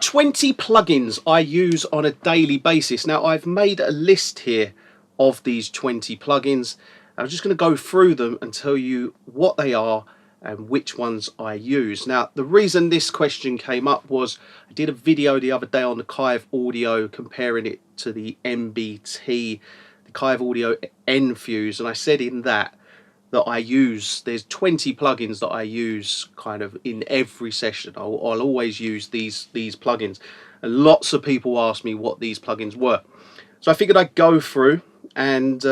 20 plugins I use on a daily basis. Now I've made a list here of these 20 plugins. I'm just going to go through them and tell you what they are and which ones I use. Now the reason this question came up was I did a video the other day on the Kive Audio comparing it to the MBT, the Kive Audio N-Fuse, and I said in that I use, there's 20 plugins that I use kind of in every session. I'll always use these plugins, and lots of people ask me what these plugins were. So I figured I'd go through and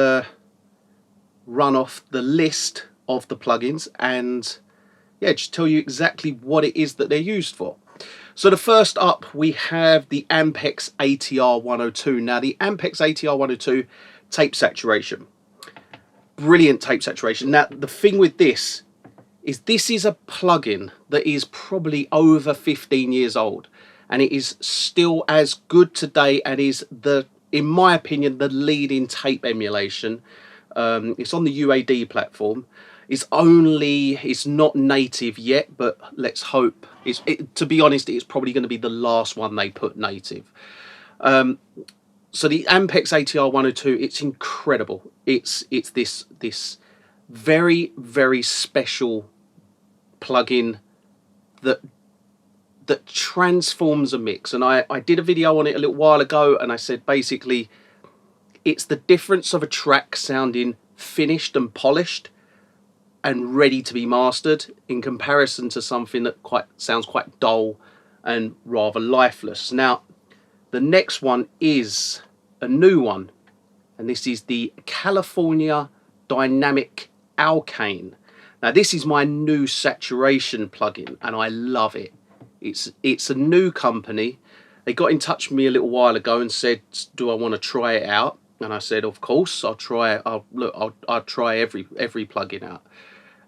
run off the list of the plugins and yeah, just tell you exactly what it is that they're used for. So the first up we have the Ampex ATR 102. Now the Ampex ATR 102 tape saturation. Brilliant tape saturation. Now the thing with this is a plugin that is probably over 15 years old, and it is still as good today and is in my opinion the leading tape emulation. It's on the UAD platform. It's not native yet, but let's hope. To be honest, it's probably going to be the last one they put native. So the Ampex ATR 102, it's incredible. It's this very, very special plugin that transforms a mix. And I did a video on it a little while ago, and I said basically it's the difference of a track sounding finished and polished and ready to be mastered in comparison to something that sounds quite dull and rather lifeless. Now the next one is a new one, and this is the California Dynamic Alkane. Now this is my new saturation plugin and I love it. It's a new company. They got in touch with me a little while ago and said, do I want to try it out? And I said, of course, I'll try it. I'll try every plugin out.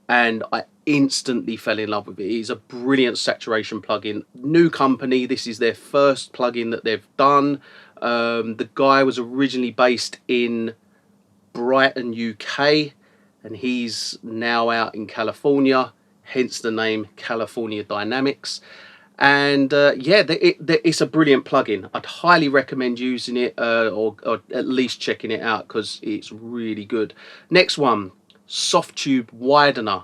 And I instantly fell in love with it. It's a brilliant saturation plugin. New company. This is their first plugin that they've done. The guy was originally based in Brighton, UK, and he's now out in California, hence the name California Dynamics. And yeah, it's a brilliant plugin. I'd highly recommend using it or at least checking it out because it's really good. Next one, Soft Tube Widener.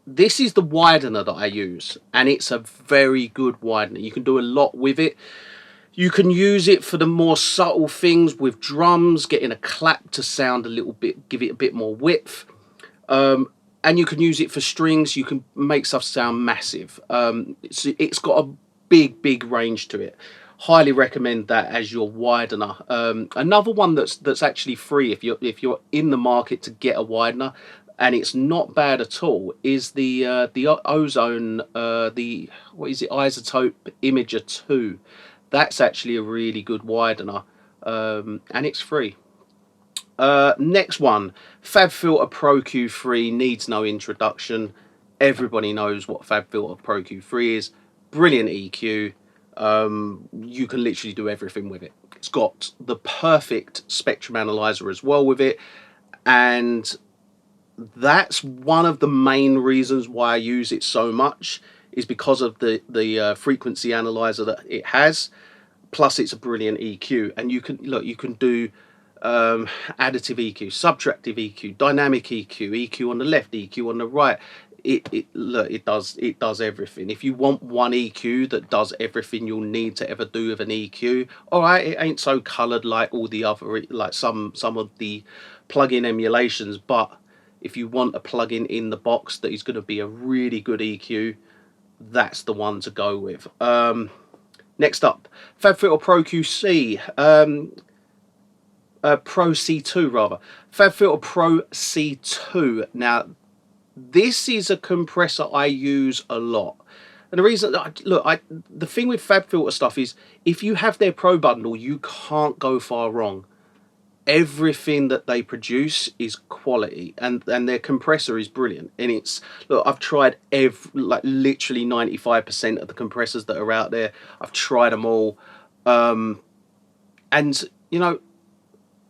This is the widener that I use, and it's a very good widener. You can do a lot with it. You can use it for the more subtle things with drums, getting a clap to sound a little bit, give it a bit more width. And you can use it for strings. You can make stuff sound massive. It's got a big range to it. Highly recommend that as your widener. Another one that's actually free if you're in the market to get a widener, and it's not bad at all, is the Ozone, what is it, Isotope Imager 2. That's actually a really good widener, and it's free. Next one, FabFilter Pro Q3 needs no introduction. Everybody knows what FabFilter Pro Q3 is. Brilliant EQ. You can literally do everything with it. It's got the perfect spectrum analyzer as well with it, and that's one of the main reasons why I use it so much, is because of the frequency analyzer that it has. Plus it's a brilliant EQ, and you can do additive EQ, subtractive EQ, dynamic EQ, EQ on the left, EQ on the right. It does everything. If you want one EQ that does everything you'll need to ever do with an EQ, all right, it ain't so colored like all the other, like some of the plugin emulations, but if you want a plugin in the box that is going to be a really good EQ, that's the one to go with. Next up, FabFilter Pro QC, Pro C2 rather. FabFilter Pro C2. Now, this is a compressor I use a lot. And the reason, the thing with FabFilter stuff is, if you have their Pro bundle, you can't go far wrong. Everything that they produce is quality, and their compressor is brilliant. And it's, look, I've tried literally 95% of the compressors that are out there. I've tried them all, and you know,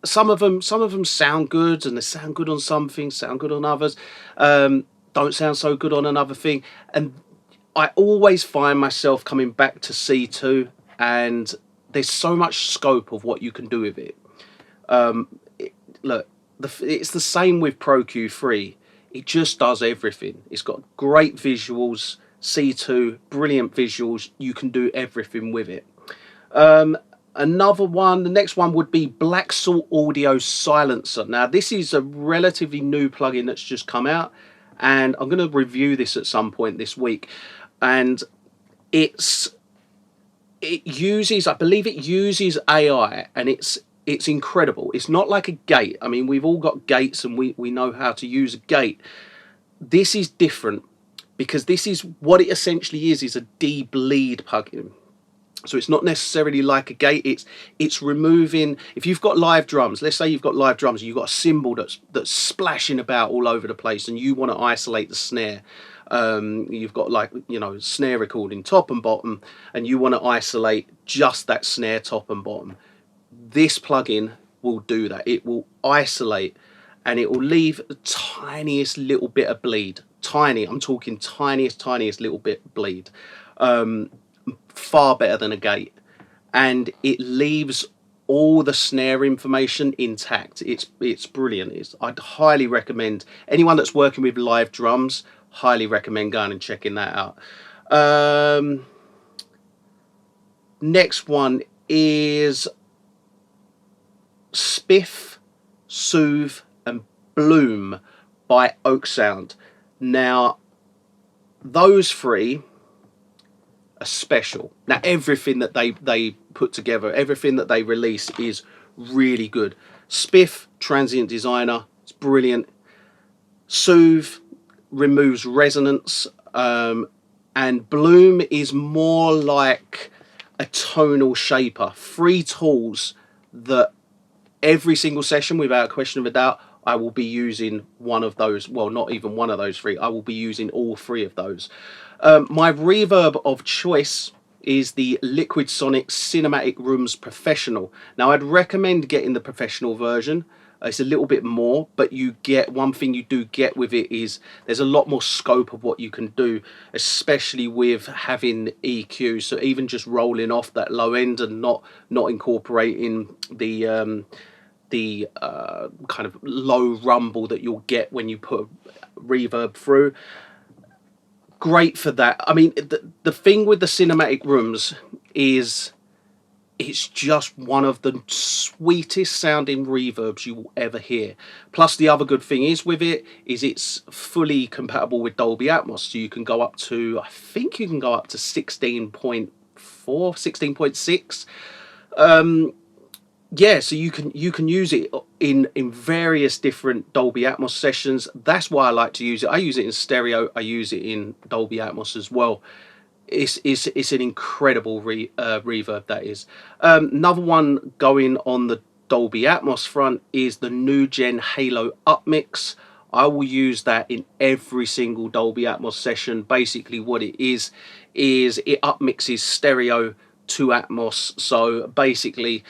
some of them sound good, and they sound good on some things, sound good on others, don't sound so good on another thing. And I always find myself coming back to C2, and there's so much scope of what you can do with it. Look, it's the same with Pro Q3. It just does everything. It's got great visuals, C2, brilliant visuals. You can do everything with it. Another one, the next one would be Black Salt Audio Silencer. Now, this is a relatively new plugin that's just come out, and I'm going to review this at some point this week. And it uses, I believe it uses AI, and it's incredible. It's not like a gate. I mean, we've all got gates, and we know how to use a gate. This is different, because this is what it essentially is a de-bleed plugin. So it's not necessarily like a gate. It's removing, if you've got live drums, let's say you've got live drums, and you've got a cymbal that's splashing about all over the place, and you want to isolate the snare. You've got, like, you know, snare recording top and bottom, and you want to isolate just that snare top and bottom. This plugin will do that. It will isolate, and it will leave the tiniest little bit of bleed. Tiny, I'm talking tiniest little bit bleed. Far better than a gate, and it leaves all the snare information intact. It's brilliant. I'd highly recommend anyone that's working with live drums, highly recommend going and checking that out. Next one is Spiff, Soothe and Bloom by Oak Sound. Now, those three are special. Now, everything that they put together, everything that they release is really good. Spiff, transient designer, it's brilliant. Soothe removes resonance, and Bloom is more like a tonal shaper. 3 tools that every single session, without a question of a doubt, I will be using one of those. Well, not even one of those 3. I will be using all 3 of those. My reverb of choice is the Liquid Sonic Cinematic Rooms Professional. Now, I'd recommend getting the professional version. It's a little bit more, but you get, one thing you do get with it is there's a lot more scope of what you can do, especially with having EQ. So even just rolling off that low end and not incorporating the kind of low rumble that you'll get when you put reverb through. Great for that. I mean, the thing with the cinematic rooms is it's just one of the sweetest sounding reverbs you will ever hear. Plus, the other good thing is with it is it's fully compatible with Dolby Atmos. So you can go up to, I think you can go up to 16.4, 16.6. Yeah, so you can use it in various different Dolby Atmos sessions. That's why I like to use it. I use it in stereo. I use it in Dolby Atmos as well. It's an incredible reverb, that is. Another one going on the Dolby Atmos front is the new gen Halo Upmix. I will use that in every single Dolby Atmos session. Basically what it is it upmixes stereo to Atmos. So basically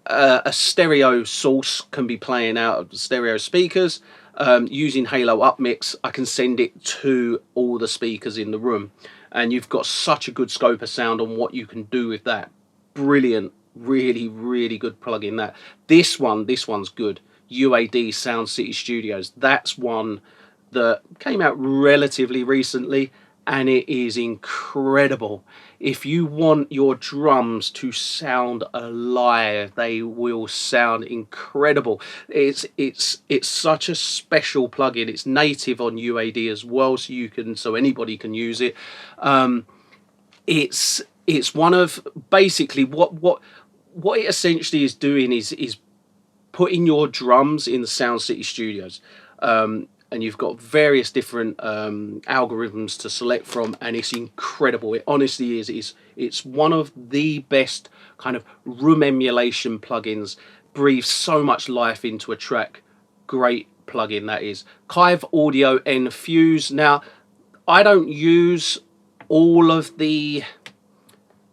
a stereo source can be playing out of the stereo speakers. Using Halo Upmix, I can send it to all the speakers in the room, and you've got such a good scope of sound on what you can do with that. Brilliant, really good plugin. That this one's good. UAD Sound City Studios. That's one that came out relatively recently, and it is incredible. If you want your drums to sound alive, they will sound incredible. It's such a special plugin. It's native on UAD as well, so anybody can use it. It's one of basically what it essentially is doing is putting your drums in the Sound City Studios. And you've got various different algorithms to select from, and it's incredible. It honestly is. It's one of the best kind of room emulation plugins. Breathes so much life into a track. Great plugin, that is. Kive Audio N-Fuse. Now, I don't use all of the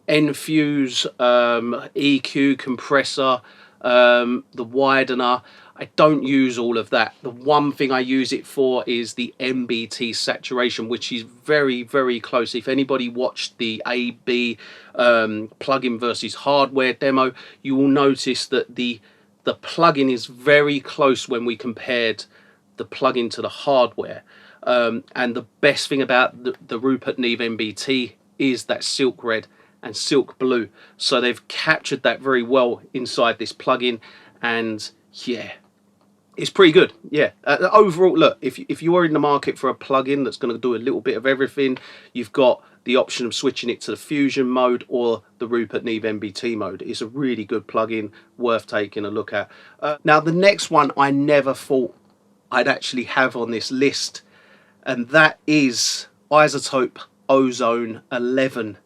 N-Fuse EQ compressor, the widener. I don't use all of that. The one thing I use it for is the MBT saturation, which is very, very close. If anybody watched the AB plugin versus hardware demo, you will notice that the plugin is very close when we compared the plugin to the hardware. And the best thing about the Rupert Neve MBT is that silk red and silk blue. So they've captured that very well inside this plugin, and yeah, it's pretty good. Yeah, overall, look, if you are in the market for a plugin that's going to do a little bit of everything, you've got the option of switching it to the Fusion mode or the Rupert Neve MBT mode. It's a really good plugin, worth taking a look at. Now, the next one I never thought I'd actually have on this list, and that is iZotope Ozone 11.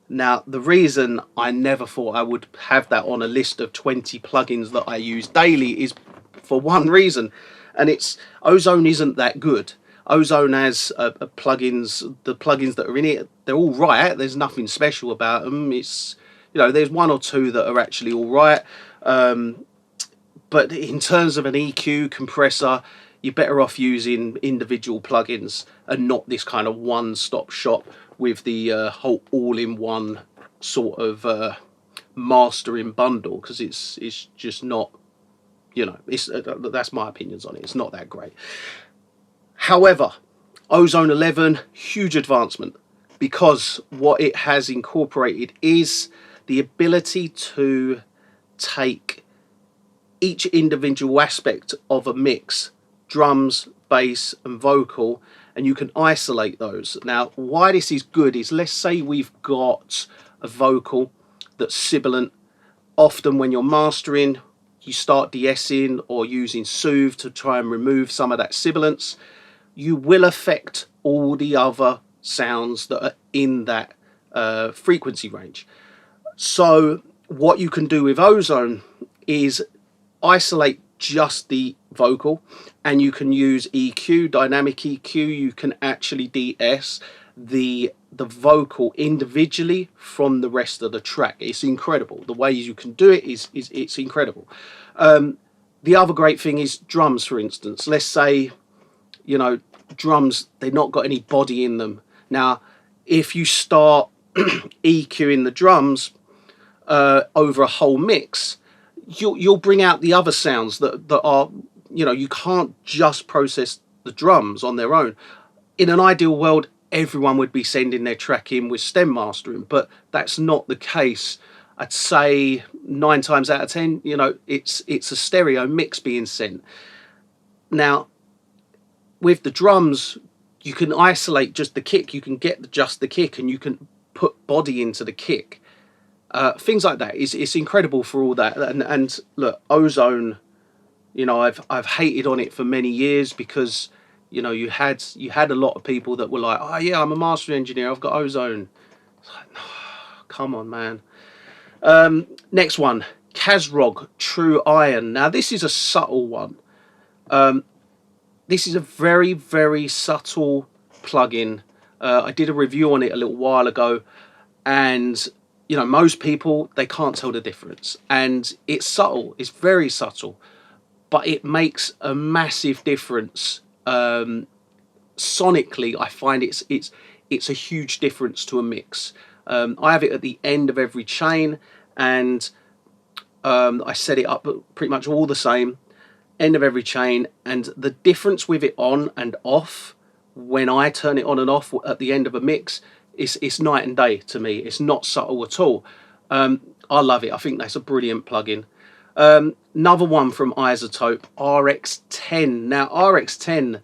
Now, the reason I never thought I would have that on a list of 20 plugins that I use daily is for one reason, and it's Ozone isn't that good. Ozone has plugins, the plugins that are in it, they're all right. There's nothing special about them. It's, you know, there's one or two that are actually all right. But in terms of an EQ compressor, you're better off using individual plugins and not this kind of one-stop shop with the whole all-in-one sort of mastering bundle, because it's just not, you know, that's my opinions on it. It's not that great. However, Ozone 11, huge advancement, because what it has incorporated is the ability to take each individual aspect of a mix, drums, bass and vocal, and you can isolate those. Now, why this is good is, let's say we've got a vocal that's sibilant. Often when you're mastering, you start de-essing or using soothe to try and remove some of that sibilance. You will affect all the other sounds that are in that frequency range. So what you can do with Ozone is isolate just the vocal, and you can use EQ, dynamic EQ. You can actually de-ess the vocal individually from the rest of the track. It's incredible. The way you can do it is it's incredible. The other great thing is drums, for instance. Let's say, you know, drums, they've not got any body in them. Now, if you start EQing the drums over a whole mix, you'll bring out the other sounds that are, you know, you can't just process the drums on their own. In an ideal world, everyone would be sending their track in with stem mastering, but that's not the case. I'd say 9 times out of 10, you know, it's a stereo mix being sent. Now, with the drums, you can isolate just the kick. You can get just the kick, and you can put body into the kick. Things like that. It's incredible for all that. And look, Ozone, you know, I've hated on it for many years because, you know, you had a lot of people that were like, oh yeah, I'm a mastering engineer, I've got Ozone. It's like, oh, come on, man. Next one, Kazrog True Iron. Now this is a subtle one. This is a very, very subtle plugin. I did a review on it a little while ago, and you know, most people, they can't tell the difference, and it's subtle, it's very subtle, but it makes a massive difference. Sonically, I find it's a huge difference to a mix. I have it at the end of every chain, and I set it up pretty much all the same, end of every chain, and the difference with it on and off, when I turn it on and off at the end of a mix, it's night and day to me. It's not subtle at all. I love it. I think that's a brilliant plugin. Another one from iZotope, RX10. Now RX10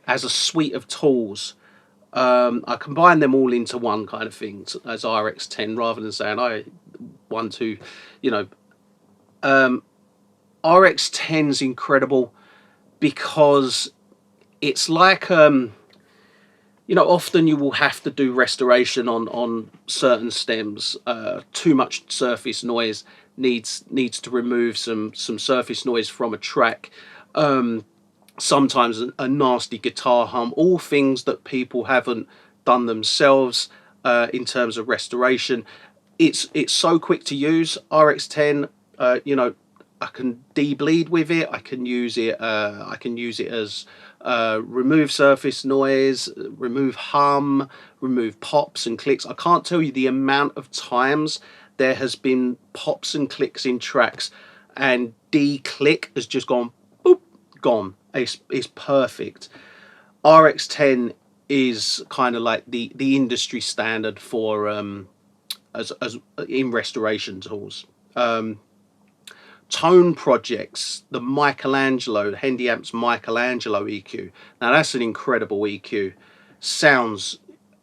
has a suite of tools. I combine them all into one kind of thing as RX10, rather than saying I one, two, you know. RX10's incredible because it's like, you know, often you will have to do restoration on certain stems. Too much surface noise needs to remove some surface noise from a track. Sometimes a nasty guitar hum, all things that people haven't done themselves in terms of restoration. It's so quick to use. RX10, you know, I can de-bleed with it. I can use it. I can use it as remove surface noise, remove hum, remove pops and clicks. I can't tell you the amount of times there has been pops and clicks in tracks, and de-click has just gone boop, gone. It's perfect. RX10 is kind of like the industry standard for as in restoration tools. Tone projects, the Hendy Amps Michelangelo EQ. Now that's an incredible EQ. Sounds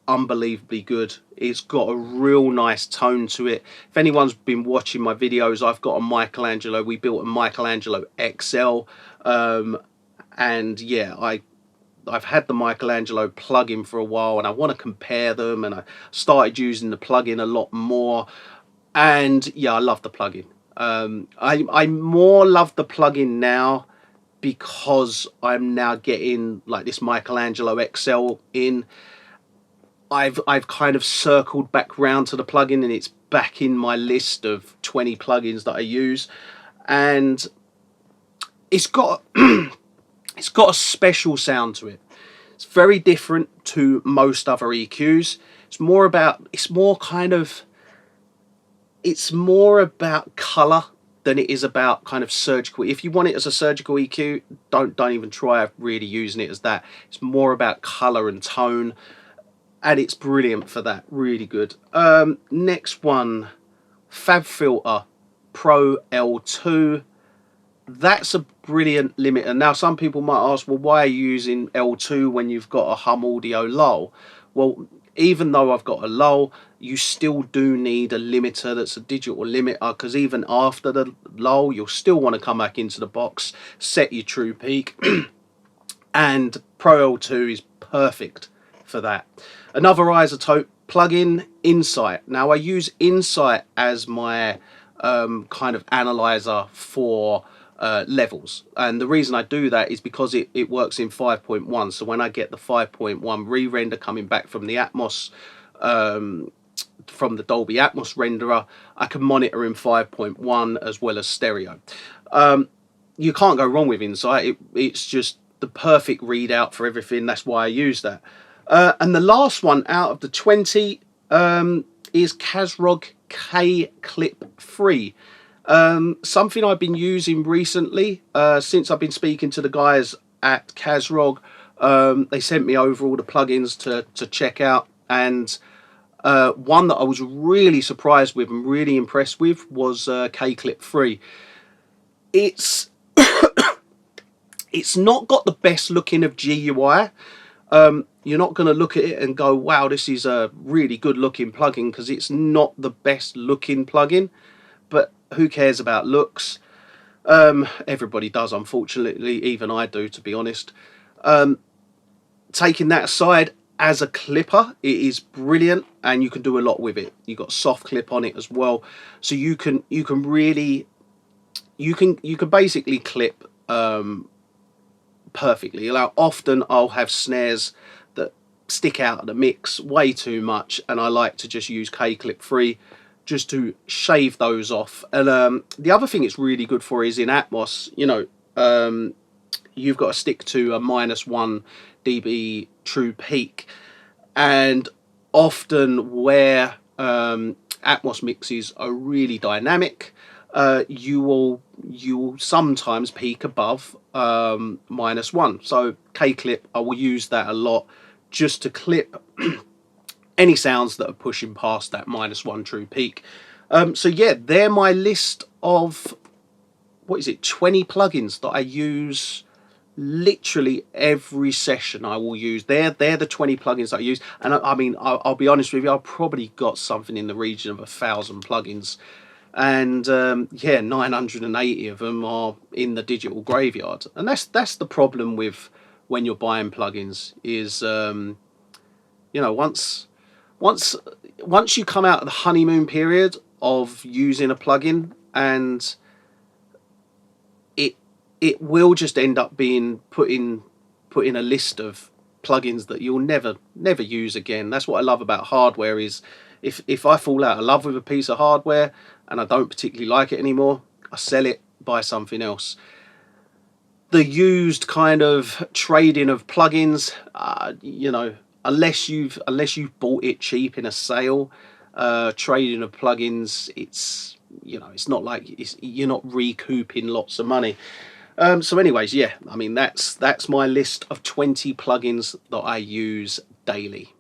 unbelievably good. It's got a real nice tone to it. If anyone's been watching my videos, I've got a Michelangelo. We built a Michelangelo XL, and yeah, I've had the Michelangelo plugin for a while, and I want to compare them, and I started using the plugin a lot more, and yeah, I love the plugin. I more love the plugin now because I'm now getting like this Michelangelo XL in. I've kind of circled back round to the plugin, and it's back in my list of 20 plugins that I use, and it's got it's got a special sound to it. It's very different to most other EQs. It's more about color than it is about kind of surgical. If you want it as a surgical EQ, don't even try really using it as that. It's more about color and tone, and it's brilliant for that. Really good. Next one, FabFilter Pro L2. That's a brilliant limiter. Now some people might ask, well, why are you using L2 when you've got a hum audio lull? Well, even though I've got a lull, you still do need a limiter that's a digital limiter, because even after the lull, you'll still want to come back into the box, set your true peak, and Pro L2 is perfect for that. Another isotope plugin, Insight. Now I use Insight as my kind of analyzer for levels, and the reason I do that is because it works in 5.1. so when I get the 5.1 re-render coming back from the Atmos, from the Dolby Atmos renderer, I can monitor in 5.1 as well as stereo. You can't go wrong with Insight. It's just the perfect readout for everything. That's why I use that. And the last one out of the 20 is Kazrog K-Clip 3. Something I've been using recently, since I've been speaking to the guys at Kazrog. They sent me over all the plugins to check out, and one that I was really surprised with and really impressed with was K-Clip 3. It's it's not got the best looking of GUI. You're not going to look at it and go, wow, this is a really good looking plugin, because it's not the best looking plugin. But who cares about looks? Everybody does, unfortunately. Even I do, to be honest. Taking that aside, as a clipper, it is brilliant, and you can do a lot with it. You've got soft clip on it as well, so you can basically clip perfectly. Like, often I'll have snares that stick out of the mix way too much, and I like to just use K-Clip 3 just to shave those off. And the other thing it's really good for is in Atmos, you know, you've got to stick to a -1 dB true peak, and often where Atmos mixes are really dynamic, you will sometimes peak above -1. So K-Clip, I will use that a lot just to clip any sounds that are pushing past that -1 true peak. So yeah, they're my list of, what is it, 20 plugins that I use literally every session. I will use. They're the 20 plugins that I use, and I mean, I'll be honest with you, I've probably got something in the region of 1,000 plugins, and yeah, 980 of them are in the digital graveyard. And that's the problem with when you're buying plugins is, you know, once you come out of the honeymoon period of using a plugin, and it will just end up being put in a list of plugins that you'll never use again. That's what I love about hardware, is if I fall out of love with a piece of hardware and I don't particularly like it anymore, I sell it buy something else. The used kind of trading of plugins, you know, unless you've bought it cheap in a sale, trading of plugins, it's, you know, it's not like you're not recouping lots of money. So anyways, yeah, I mean, that's my list of 20 plugins that I use daily.